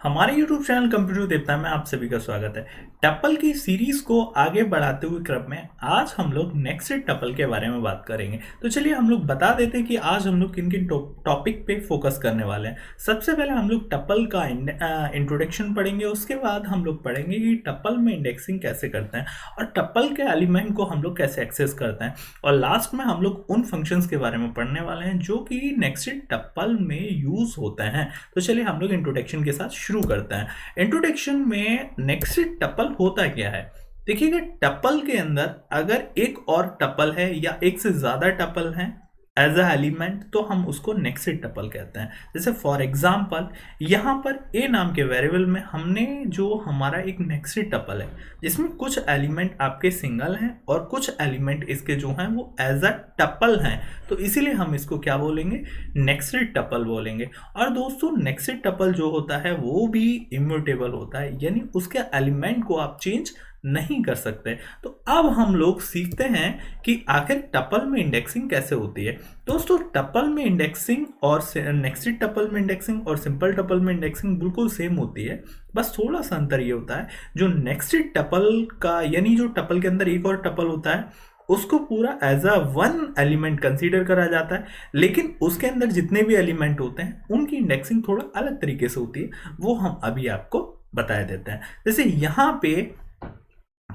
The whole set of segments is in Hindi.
हमारे YouTube चैनल कंप्यूटर देवता में आप सभी का स्वागत है। टपल की सीरीज को आगे बढ़ाते हुए क्रम में आज हम लोग नेक्स्ट टपल के बारे में बात करेंगे। तो चलिए हम लोग बता देते हैं कि आज हम लोग किन किन टॉपिक पे फोकस करने वाले हैं। सबसे पहले हम लोग टपल का इंट्रोडक्शन पढ़ेंगे, उसके बाद हम लोग पढ़ेंगे कि टपल में इंडेक्सिंग कैसे करते हैं और टपल के एलिमेंट को हम लोग कैसे एक्सेस करते हैं, और लास्ट में हम लोग उन फंक्शंस के बारे में पढ़ने वाले हैं जो कि नेक्स्ट टपल में यूज होते हैं। तो चलिए हम लोग इंट्रोडक्शन के साथ शुरू करते हैं। इंट्रोडक्शन में नेक्स्ट टपल होता क्या है, देखिएगा। टपल के अंदर अगर एक और टपल है या एक से ज्यादा टपल है एज अ एलिमेंट तो हम उसको नेक्स्ट टपल कहते हैं। जैसे फॉर एग्जांपल यहाँ पर ए नाम के वेरिएबल में हमने जो हमारा एक नेक्स्ट टपल है जिसमें कुछ एलिमेंट आपके सिंगल हैं और कुछ एलिमेंट इसके जो हैं वो एज अ टपल हैं, तो इसीलिए हम इसको क्या बोलेंगे, नेक्स्ट टपल बोलेंगे। और दोस्तों नेक्स्ट टपल जो होता है वो भी इम्यूटेबल होता है, यानी उसके एलिमेंट को आप चेंज नहीं कर सकते। तो अब हम लोग सीखते हैं कि आखिर टपल में इंडेक्सिंग कैसे होती है। दोस्तों टपल में इंडेक्सिंग और नेक्स्ट टपल में इंडेक्सिंग और सिंपल टपल में इंडेक्सिंग बिल्कुल सेम होती है, बस थोड़ा सा अंतर ये होता है जो नेक्स्ट टपल का यानी जो टपल के अंदर एक और टपल होता है उसको पूरा as a one element consider करा जाता है, लेकिन उसके अंदर जितने भी एलिमेंट होते हैं उनकी इंडेक्सिंग थोड़ा अलग तरीके से होती है, वो हम अभी आपको बता देते हैं। जैसे यहाँ पे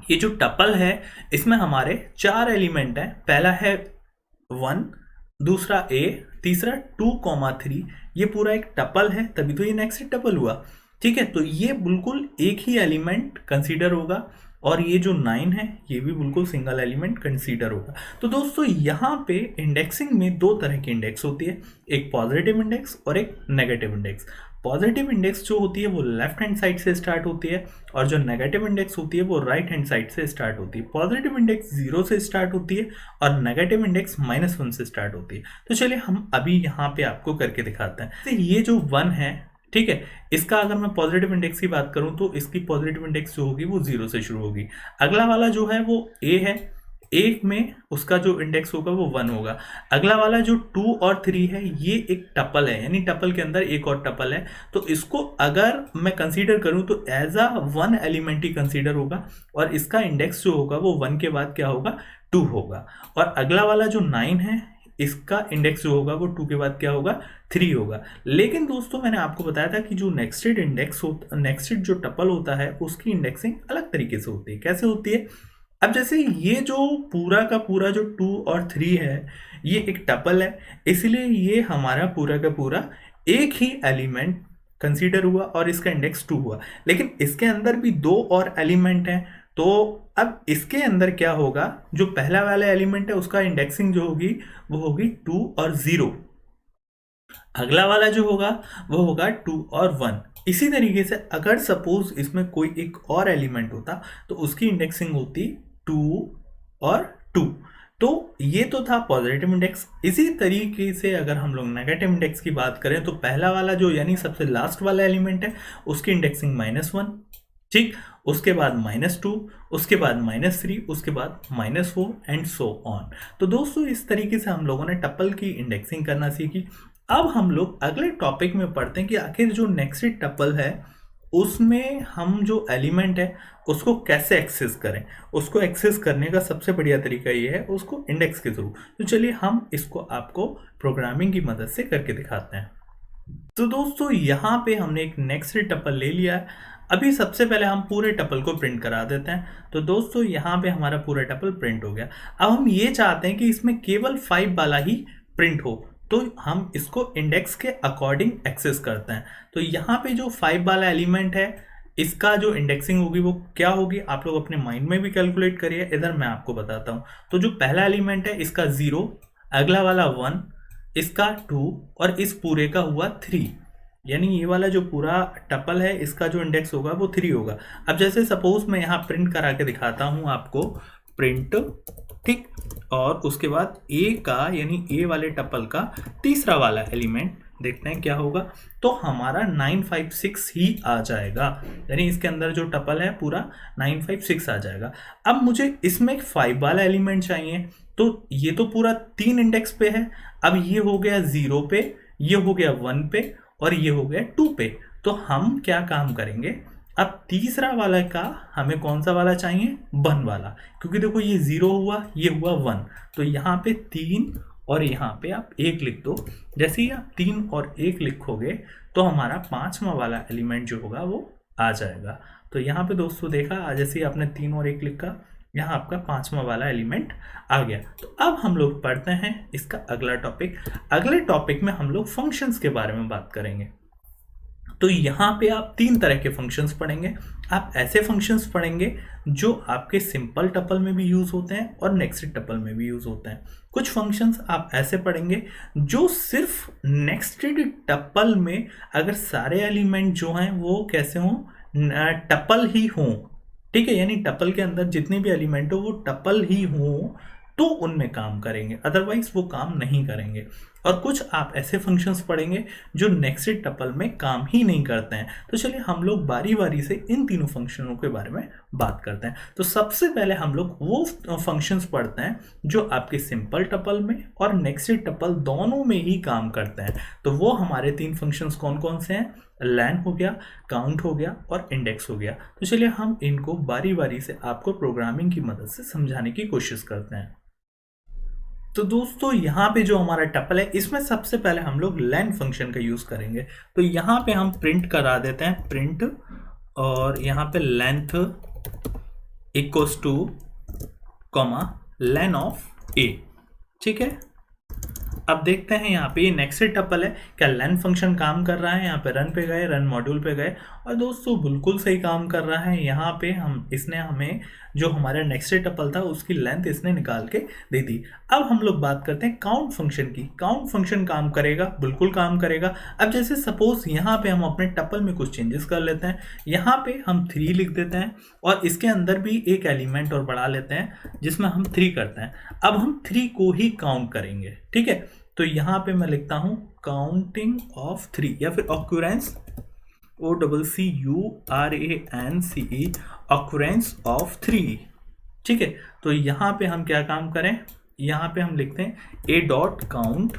ये जो टपल है इसमें हमारे 4 एलिमेंट हैं। पहला है 1, दूसरा a, तीसरा 2,3। ये पूरा एक टपल है, तभी तो ये नेक्स्ट टपल हुआ। ठीक है, तो ये बिल्कुल एक ही एलिमेंट कंसीडर होगा, और ये जो 9 है ये भी बिल्कुल सिंगल एलिमेंट कंसीडर होगा। तो दोस्तों यहाँ पे इंडेक्सिंग में 2 तरह की इंडेक्स होती है, एक पॉजिटिव इंडेक्स और एक नेगेटिव इंडेक्स। पॉजिटिव इंडेक्स जो होती है वो लेफ्ट हैंड साइड से स्टार्ट होती है और जो नेगेटिव इंडेक्स होती है वो राइट हैंड साइड से स्टार्ट होती है। पॉजिटिव इंडेक्स 0 से स्टार्ट होती है और नेगेटिव इंडेक्स -1 से स्टार्ट होती है। तो चलिए हम अभी यहाँ पे आपको करके दिखाते हैं। तो ये जो 1 है, ठीक है, इसका अगर मैं पॉजिटिव इंडेक्स की बात करूं तो इसकी पॉजिटिव इंडेक्स जो होगी वो 0 से शुरू होगी। अगला वाला जो है वो a है, एक में उसका जो इंडेक्स होगा वो 1 होगा। अगला वाला जो 2 और 3 है ये एक टपल है, यानी टपल के अंदर एक और टपल है, तो इसको अगर मैं कंसीडर करूं तो एज अ वन एलिमेंट ही कंसीडर होगा, और इसका इंडेक्स जो होगा वो 1 के बाद क्या होगा, 2 होगा। और अगला वाला जो 9 है इसका इंडेक्स जो होगा वो 2 के बाद क्या होगा, 3 होगा। लेकिन दोस्तों मैंने आपको बताया था कि जो नेक्स्टेड इंडेक्स नेक्स्टेड जो टपल होता है उसकी इंडेक्सिंग अलग तरीके से होती है। कैसे होती है, अब जैसे ये जो पूरा का पूरा जो 2 और 3 है ये एक टपल है, इसलिए ये हमारा पूरा का पूरा एक ही एलिमेंट कंसीडर हुआ और इसका इंडेक्स 2 हुआ। लेकिन इसके अंदर भी 2 और एलिमेंट हैं, तो अब इसके अंदर क्या होगा, जो पहला वाला एलिमेंट है उसका इंडेक्सिंग जो होगी वो होगी 2 और 0। अगला वाला जो होगा वो होगा 2 और 1। इसी तरीके से अगर सपोज इसमें कोई एक और एलिमेंट होता तो उसकी इंडेक्सिंग होती 2 और 2। तो ये तो था पॉजिटिव इंडेक्स। इसी तरीके से अगर हम लोग नेगेटिव इंडेक्स की बात करें तो पहला वाला जो यानी सबसे लास्ट वाला एलिमेंट है उसकी इंडेक्सिंग -1, ठीक, उसके बाद -2, उसके बाद -3, उसके बाद -4 एंड सो ऑन। तो दोस्तों इस तरीके से हम लोगों ने टपल की इंडेक्सिंग करना सीखी। अब हम लोग अगले टॉपिक में पढ़ते हैं कि आखिर जो नेक्स्ट टपल है उसमें हम जो एलिमेंट है उसको कैसे एक्सेस करें। उसको एक्सेस करने का सबसे बढ़िया तरीका ये है उसको इंडेक्स के थ्रू। तो चलिए हम इसको आपको प्रोग्रामिंग की मदद से करके दिखाते हैं। तो दोस्तों यहाँ पे हमने एक नेक्स्ट टपल ले लिया है। अभी सबसे पहले हम पूरे टपल को प्रिंट करा देते हैं। तो दोस्तों यहाँ पे हमारा पूरा टपल प्रिंट हो गया। अब हम ये चाहते हैं कि इसमें केवल 5 वाला ही प्रिंट हो, तो हम इसको इंडेक्स के अकॉर्डिंग एक्सेस करते हैं। तो यहाँ पे जो 5 वाला एलिमेंट है इसका जो इंडेक्सिंग होगी वो क्या होगी, आप लोग अपने माइंड में भी कैलकुलेट करिए, इधर मैं आपको बताता हूँ। तो जो पहला एलिमेंट है इसका 0, अगला वाला 1, इसका 2 और इस पूरे का हुआ 3, यानी ये वाला जो पूरा टपल है इसका जो इंडेक्स होगा वो 3 होगा। अब जैसे सपोज मैं यहाँ प्रिंट करा के दिखाता हूँ आपको, प्रिंट, ठीक, और उसके बाद a का यानी a वाले टपल का तीसरा वाला एलिमेंट देखते हैं क्या होगा, तो हमारा 956 ही आ जाएगा, यानी इसके अंदर जो टपल है पूरा 956 आ जाएगा। अब मुझे इसमें 5 वाला एलिमेंट चाहिए, तो ये तो पूरा 3 इंडेक्स पे है। अब ये हो गया 0 पे, ये हो गया 1 पे और ये हो गया 2 पे। तो हम क्या काम करेंगे, अब तीसरा वाला का हमें कौन सा वाला चाहिए, 1 वाला, क्योंकि देखो ये 0 हुआ, ये हुआ 1, तो यहाँ पे 3 और यहाँ पे आप 1 लिख दो। जैसे ही आप 3 और 1 लिखोगे तो हमारा 5वां वाला एलिमेंट जो होगा वो आ जाएगा। तो यहाँ पे दोस्तों देखा, जैसे ही आपने 3 और 1 लिखा, यहाँ आपका 5वां वाला एलिमेंट आ गया। तो अब हम लोग पढ़ते हैं इसका अगला टॉपिक। अगले टॉपिक में हम लोग फंक्शंस के बारे में बात करेंगे। तो यहाँ पे आप 3 तरह के फंक्शंस पढ़ेंगे। आप ऐसे फंक्शंस पढ़ेंगे जो आपके सिंपल टपल में भी यूज होते हैं और नेक्स्टेड टपल में भी यूज होते हैं। कुछ फंक्शंस आप ऐसे पढ़ेंगे जो सिर्फ नेक्स्टेड टपल में अगर सारे एलिमेंट जो हैं वो कैसे हों, टपल ही हों, ठीक है, यानी टपल के अंदर जितने भी एलिमेंट हो वो टपल ही हों तो उनमें काम करेंगे, अदरवाइज वो काम नहीं करेंगे। और कुछ आप ऐसे फंक्शंस पढ़ेंगे जो नेक्स्टेड टपल में काम ही नहीं करते हैं। तो चलिए हम लोग बारी बारी से इन तीनों फंक्शनों के बारे में बात करते हैं। तो सबसे पहले हम लोग वो फंक्शंस पढ़ते हैं जो आपके सिंपल टपल में और नेक्स्टेड टपल दोनों में ही काम करते हैं। तो वो हमारे 3 फंक्शंस कौन कौन से हैं, लैन हो गया, काउंट हो गया और इंडेक्स हो गया। तो चलिए हम इनको बारी बारी से आपको प्रोग्रामिंग की मदद से समझाने की कोशिश करते हैं। तो दोस्तों यहाँ पे जो हमारा टपल है इसमें सबसे पहले हम लोग लेन फंक्शन का यूज करेंगे। तो यहाँ पे हम प्रिंट करा देते हैं, प्रिंट, और यहाँ पे length equals to comma len of a, ठीक है। अब देखते हैं यहाँ पे ये नेक्स्टेड टपल है, क्या लेन फंक्शन काम कर रहा है। यहाँ पे रन पे गए, रन मॉड्यूल पे गए और दोस्तों बिल्कुल सही काम कर रहा है। यहाँ पे इसने हमें जो हमारा नेक्स्टेड टपल था उसकी लेंथ इसने निकाल के दे दी। अब हम लोग बात करते हैं काउंट फंक्शन की। काउंट फंक्शन काम करेगा, बिल्कुल काम करेगा। अब जैसे सपोज यहाँ पे हम अपने टपल में कुछ चेंजेस कर लेते हैं, यहाँ पे हम 3 लिख देते हैं और इसके अंदर भी एक एलिमेंट और बढ़ा लेते हैं जिसमें हम 3 करते हैं। अब हम 3 को ही काउंट करेंगे, ठीक है। तो यहाँ पे मैं लिखता हूँ काउंटिंग ऑफ 3 या फिर ऑक्यूरेंस, OCCURANCE, ऑक्यूरेंस ऑफ 3, ठीक है। तो यहाँ पे हम क्या काम करें, यहाँ पे हम लिखते हैं ए डॉट काउंट,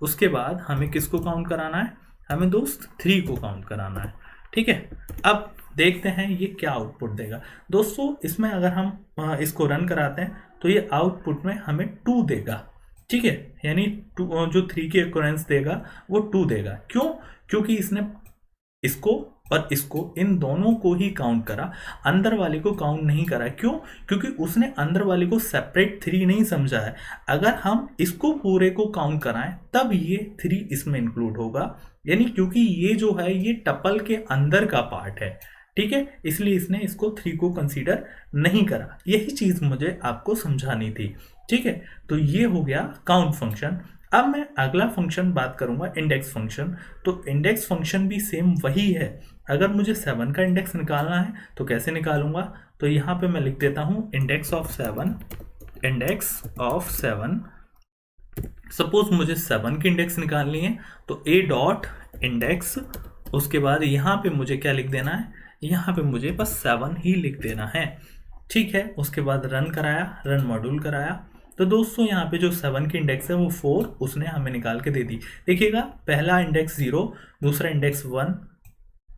उसके बाद हमें किसको काउंट कराना है, हमें दोस्त 3 को काउंट कराना है, ठीक है। अब देखते हैं ये क्या आउटपुट देगा। दोस्तों इसमें अगर हम इसको रन कराते हैं तो ये आउटपुट में हमें 2 देगा, ठीक है, यानी जो 3 की ऑक्यूरेंस देगा वो 2 देगा। क्यों, क्योंकि इसने इसको और इसको, इन दोनों को ही काउंट करा, अंदर वाले को काउंट नहीं करा। क्यों, क्योंकि उसने अंदर वाले को सेपरेट 3 नहीं समझा है। अगर हम इसको पूरे को काउंट कराएं तब ये 3 इसमें इंक्लूड होगा, यानी क्योंकि ये जो है ये टपल के अंदर का पार्ट है, ठीक है, इसलिए इसने इसको 3 को कंसीडर नहीं करा। यही चीज मुझे आपको समझानी थी, ठीक है। तो ये हो गया काउंट फंक्शन। अब मैं अगला फंक्शन बात करूंगा इंडेक्स फंक्शन। तो इंडेक्स फंक्शन भी सेम वही है। अगर मुझे 7 का इंडेक्स निकालना है तो कैसे निकालूंगा, तो यहाँ पे मैं लिख देता हूँ index of 7, index of 7। Suppose मुझे 7 की इंडेक्स निकालनी है तो ए डॉट इंडेक्स, उसके बाद यहाँ पे मुझे क्या लिख देना है, यहाँ पे मुझे बस 7 ही लिख देना है, ठीक है। उसके बाद रन कराया, रन मॉड्यूल कराया। तो दोस्तों यहाँ पे जो 7 की इंडेक्स है वो 4 उसने हमें निकाल के दे दी। देखिएगा पहला इंडेक्स 0, दूसरा इंडेक्स 1,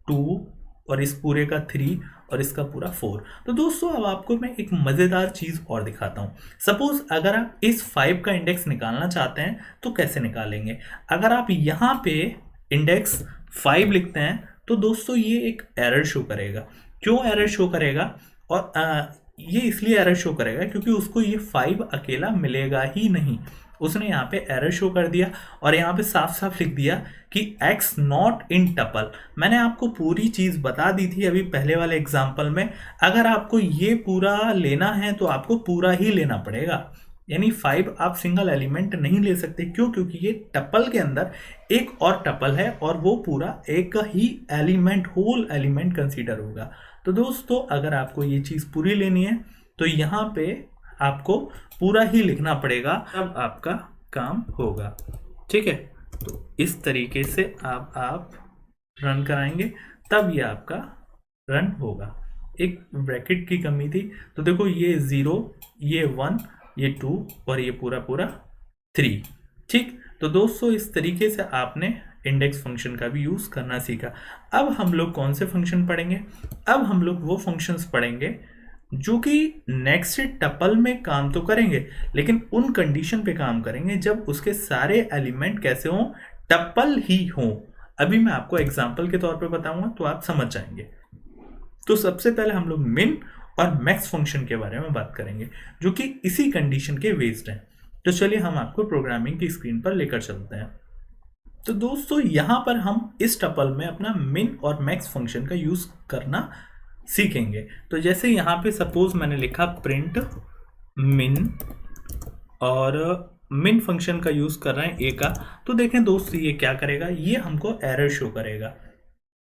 2 और इस पूरे का 3 और इसका पूरा 4। तो दोस्तों अब आपको मैं एक मज़ेदार चीज़ और दिखाता हूँ। सपोज अगर आप इस 5 का इंडेक्स निकालना चाहते हैं तो कैसे निकालेंगे। अगर आप यहाँ पे इंडेक्स 5 लिखते हैं तो दोस्तों ये एक एरर शो करेगा। क्यों एरर शो करेगा, और ये इसलिए एरर शो करेगा क्योंकि उसको ये 5 अकेला मिलेगा ही नहीं। उसने यहाँ पे एरर शो कर दिया और यहाँ पे साफ साफ लिख दिया कि x नॉट इन टपल। मैंने आपको पूरी चीज़ बता दी थी अभी पहले वाले एग्जाम्पल में। अगर आपको ये पूरा लेना है तो आपको पूरा ही लेना पड़ेगा, यानी 5 आप सिंगल एलिमेंट नहीं ले सकते। क्यों, क्योंकि ये टपल के अंदर एक और टपल है और वो पूरा एक ही एलिमेंट, होल एलिमेंट कंसीडर होगा। तो दोस्तों अगर आपको ये चीज़ पूरी लेनी है तो यहाँ पे आपको पूरा ही लिखना पड़ेगा, तब आपका काम होगा, ठीक है। तो इस तरीके से आप रन कराएंगे तब ये आपका रन होगा। एक ब्रैकेट की कमी थी, तो देखो ये 0, ये 1, ये 2 और ये पूरा 3, ठीक। तो दोस्तों इस तरीके से आपने इंडेक्स फंक्शन का भी यूज़ करना सीखा। अब हम लोग कौन से फंक्शन पढ़ेंगे? अब हम लोग वो फंक्शंस पढ़ेंगे जो कि नेक्स्ट टपल में काम तो करेंगे, लेकिन उन कंडीशन पे काम करेंगे जब उसके सारे एलिमेंट कैसे हों, टपल ही हों। अभी मैं आपको एग्जाम्पल के तौर पे बताऊंगा तो आप समझ जाएंगे। तो सबसे पहले हम लोग मिन और मैक्स फंक्शन के बारे में बात करेंगे जो कि इसी कंडीशन के बेस्ड हैं। तो चलिए हम आपको प्रोग्रामिंग की स्क्रीन पर लेकर चलते हैं। तो दोस्तों यहाँ पर हम इस टपल में अपना मिन और मैक्स फंक्शन का यूज करना सीखेंगे। तो जैसे यहाँ पे सपोज मैंने लिखा प्रिंट मिन और मिन फंक्शन का यूज कर रहे हैं ए का, तो देखें दोस्तों ये क्या करेगा, ये हमको एरर शो करेगा।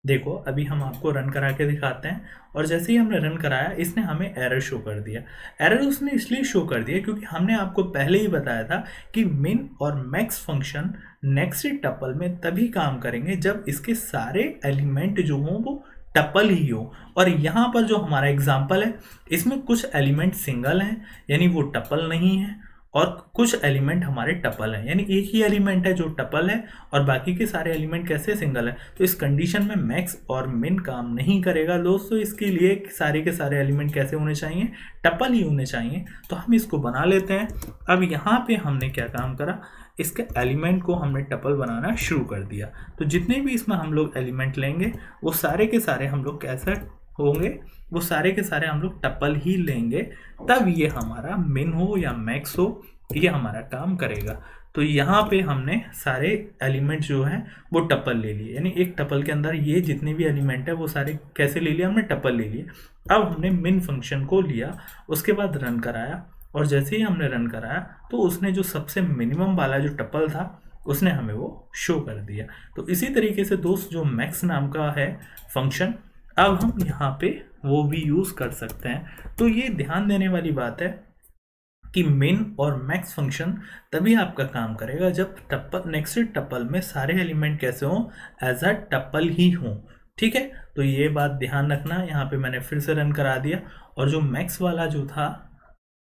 देखो अभी हम आपको रन करा के दिखाते हैं, और जैसे ही हमने रन कराया इसने हमें एरर शो कर दिया। एरर उसने इसलिए शो कर दिया क्योंकि हमने आपको पहले ही बताया था कि मिन और मैक्स फंक्शन नेक्स्ट टपल में तभी काम करेंगे जब इसके सारे एलिमेंट जो हों वो टपल ही हो। और यहाँ पर जो हमारा एग्जाम्पल है इसमें कुछ एलिमेंट सिंगल हैं यानी वो टपल नहीं है, और कुछ एलिमेंट हमारे टपल हैं यानी एक ही एलिमेंट है जो टपल है और बाकी के सारे एलिमेंट कैसे सिंगल है। तो इस कंडीशन में मैक्स और मिन काम नहीं करेगा दोस्तों। इसके लिए सारे के सारे एलिमेंट कैसे होने चाहिए, टपल ही होने चाहिए। तो हम इसको बना लेते हैं। अब यहाँ पे हमने क्या काम करा, इसके एलिमेंट को हमने टपल बनाना शुरू कर दिया। तो जितने भी इसमें हम लोग एलिमेंट लेंगे वो सारे के सारे हम लोग कैसे होंगे, वो सारे के सारे हम लोग टपल ही लेंगे, तब ये हमारा मिन हो या मैक्स हो ये हमारा काम करेगा। तो यहाँ पे हमने सारे एलिमेंट जो हैं वो टपल ले लिए, यानी एक टपल के अंदर ये जितने भी एलिमेंट है वो सारे कैसे ले लिए, हमने टपल ले लिए। अब हमने मिन फंक्शन को लिया, उसके बाद रन कराया, और जैसे ही हमने रन कराया तो उसने जो सबसे मिनिमम वाला जो टपल था उसने हमें वो शो कर दिया। तो इसी तरीके से दोस्त जो मैक्स नाम का है फंक्शन, अब हम यहाँ पे वो भी यूज़ कर सकते हैं। तो ये ध्यान देने वाली बात है कि मिन और मैक्स फंक्शन तभी आपका काम करेगा जब टपल नेक्स्ट टपल में सारे एलिमेंट कैसे हों, एज अ टपल ही हों। ठीक है, तो ये बात ध्यान रखना। यहाँ पे मैंने फिर से रन करा दिया, और जो मैक्स वाला जो था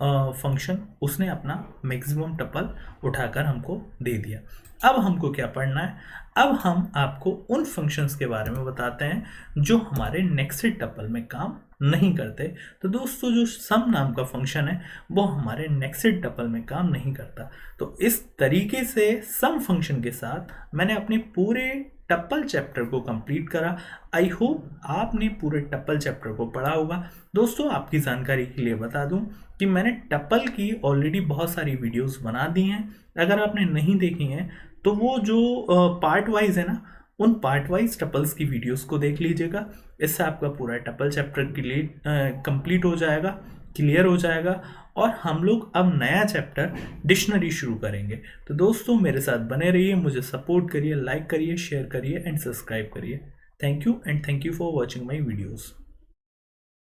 फंक्शन उसने अपना मैक्सिमम टपल उठाकर हमको दे दिया। अब हमको क्या पढ़ना है, अब हम आपको उन फंक्शंस के बारे में बताते हैं जो हमारे नेक्स्ट टपल में काम नहीं करते। तो दोस्तों जो सम नाम का फंक्शन है वो हमारे नेक्स्ट टपल में काम नहीं करता। तो इस तरीके से सम फंक्शन के साथ मैंने अपने पूरे टप्पल चैप्टर को कंप्लीट करा। आई होप आपने पूरे टप्पल चैप्टर को पढ़ा होगा। दोस्तों आपकी जानकारी के लिए बता दूं कि मैंने टप्पल की ऑलरेडी बहुत सारी वीडियोस बना दी हैं। अगर आपने नहीं देखी हैं तो वो जो पार्ट वाइज है ना, उन पार्ट वाइज टप्पल्स की वीडियोस को देख लीजिएगा। इससे आपका पूरा टप्पल चैप्टर कंप्लीट हो जाएगा, क्लियर हो जाएगा, और हम लोग अब नया चैप्टर डिक्शनरी शुरू करेंगे। तो दोस्तों मेरे साथ बने रहिए, मुझे सपोर्ट करिए, लाइक करिए, शेयर करिए एंड सब्सक्राइब करिए। Thank you and thank you for watching my videos.